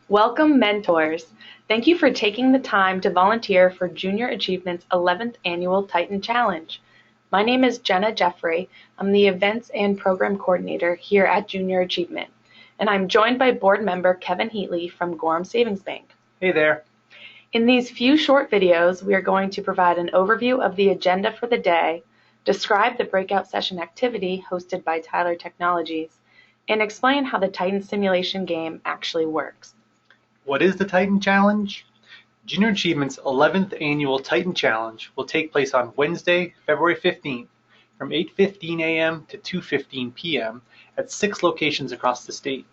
Welcome, mentors. Thank you for taking the time to volunteer for Junior Achievement's 11th Annual Titan Challenge. My name is Jenna Jeffrey. I'm the Events and Program Coordinator here at Junior Achievement, and I'm joined by board member Kevin Heatley from Gorham Savings Bank. Hey there. In these few short videos, we are going to provide an overview of the agenda for the day, describe the breakout session activity hosted by Tyler Technologies, and explain how the Titan simulation game actually works. What is the Titan Challenge? Junior Achievement's 11th Annual Titan Challenge will take place on Wednesday, February 15th from 8:15 a.m. to 2:15 p.m. at 6 locations across the state.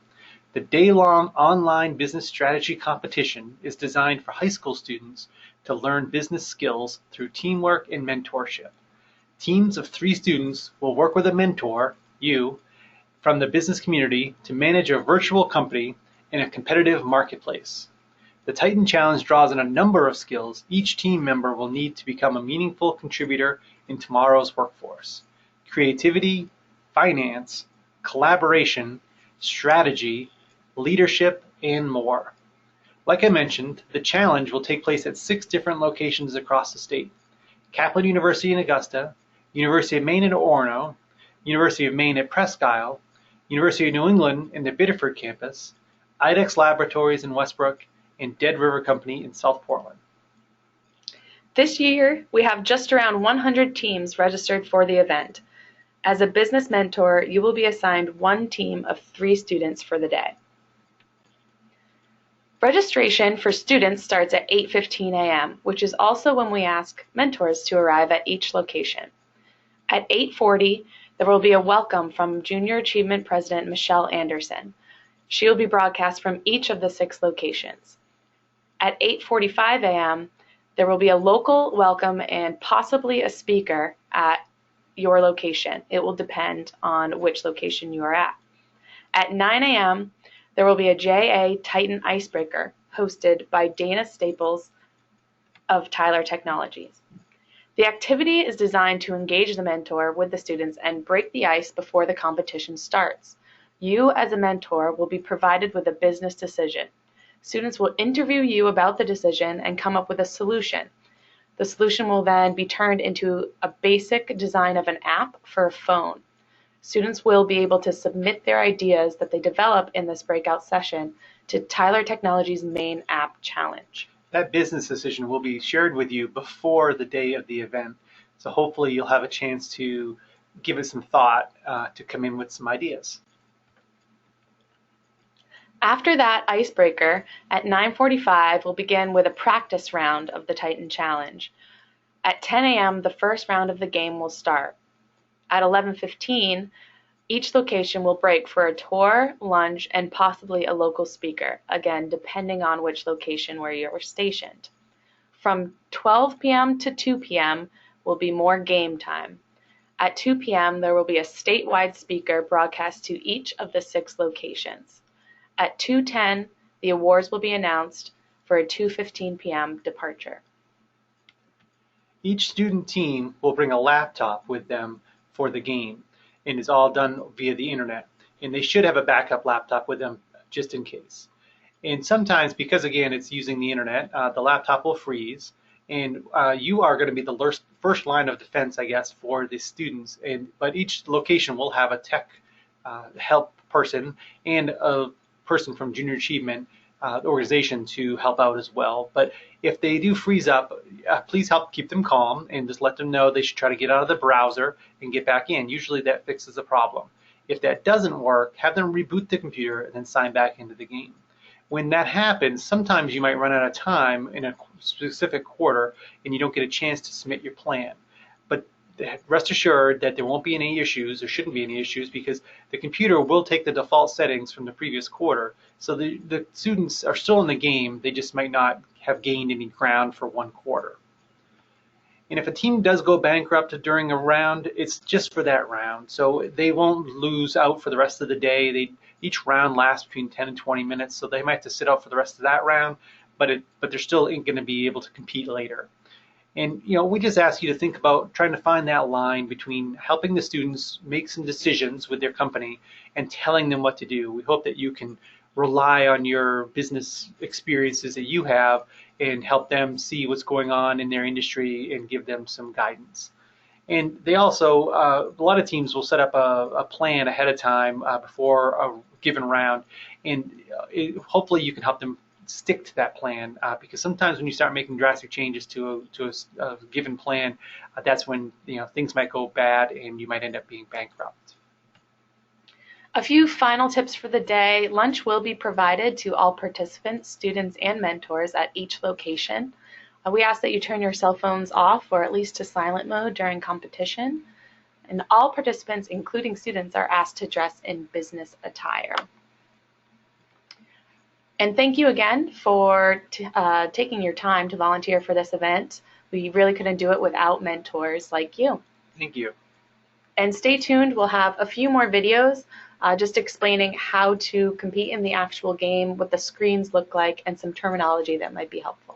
The day-long online business strategy competition is designed for high school students to learn business skills through teamwork and mentorship. Teams of 3 students will work with a mentor, you, from the business community to manage a virtual company in a competitive marketplace. The Titan Challenge draws on a number of skills each team member will need to become a meaningful contributor in tomorrow's workforce: creativity, finance, collaboration, strategy, leadership, and more. Like I mentioned, the challenge will take place at 6 different locations across the state: Kaplan University in Augusta, University of Maine in Orono, University of Maine at Presque Isle, University of New England in the Biddeford campus, IDEX Laboratories in Westbrook, and Dead River Company in South Portland. This year, we have just around 100 teams registered for the event. As a business mentor, you will be assigned one team of 3 students for the day. Registration for students starts at 8:15 a.m., which is also when we ask mentors to arrive at each location. At 8:40, there will be a welcome from Junior Achievement President Michelle Anderson. She will be broadcast from each of the 6 locations. At 8:45 a.m., there will be a local welcome and possibly a speaker at your location. It will depend on which location you are at. At 9 a.m., there will be a JA Titan Icebreaker hosted by Dana Staples of Tyler Technologies. The activity is designed to engage the mentor with the students and break the ice before the competition starts. You, as a mentor, will be provided with a business decision. Students will interview you about the decision and come up with a solution. The solution will then be turned into a basic design of an app for a phone. Students will be able to submit their ideas that they develop in this breakout session to Tyler Technologies' Maine App Challenge. That business decision will be shared with you before the day of the event, so hopefully you'll have a chance to give it some thought to come in with some ideas. After that icebreaker, at 9:45, we'll begin with a practice round of the Titan Challenge. At 10 a.m., the first round of the game will start. At 11:15, each location will break for a tour, lunch, and possibly a local speaker, again, depending on which location where you're stationed. From 12 p.m. to 2 p.m. will be more game time. At 2 p.m., there will be a statewide speaker broadcast to each of the 6 locations. At 2:10, the awards will be announced for a 2:15 p.m. departure. Each student team will bring a laptop with them for the game, and it's all done via the internet. And they should have a backup laptop with them just in case. And sometimes, because again it's using the internet, the laptop will freeze, and you are going to be the first line of defense, I guess, for the students. But each location will have a tech help person and a person from Junior Achievement the organization to help out as well. But if they do freeze up, please help keep them calm and just let them know they should try to get out of the browser and get back in. Usually that fixes the problem. If that doesn't work, have them reboot the computer and then sign back into the game. When that happens, sometimes you might run out of time in a specific quarter and you don't get a chance to submit your plan. But rest assured that there won't be any issues, there shouldn't be any issues, because the computer will take the default settings from the previous quarter. So the students are still in the game, they just might not have gained any ground for one quarter. And if a team does go bankrupt during a round, it's just for that round. So they won't lose out for the rest of the day. Each round lasts between 10 and 20 minutes, so they might have to sit out for the rest of that round, but they're still going to be able to compete later. And we just ask you to think about trying to find that line between helping the students make some decisions with their company and telling them what to do. We hope that you can rely on your business experiences that you have and help them see what's going on in their industry and give them some guidance. And they also, a lot of teams will set up a plan ahead of time before a given round, and hopefully you can help them stick to that plan, because sometimes when you start making drastic changes to a given plan, that's when things might go bad and you might end up being bankrupt. A few final tips for the day. Lunch will be provided to all participants, students, and mentors at each location. We ask that you turn your cell phones off or at least to silent mode during competition. And all participants, including students, are asked to dress in business attire. And thank you again for taking your time to volunteer for this event. We really couldn't do it without mentors like you. Thank you. And stay tuned, we'll have a few more videos just explaining how to compete in the actual game, what the screens look like, and some terminology that might be helpful.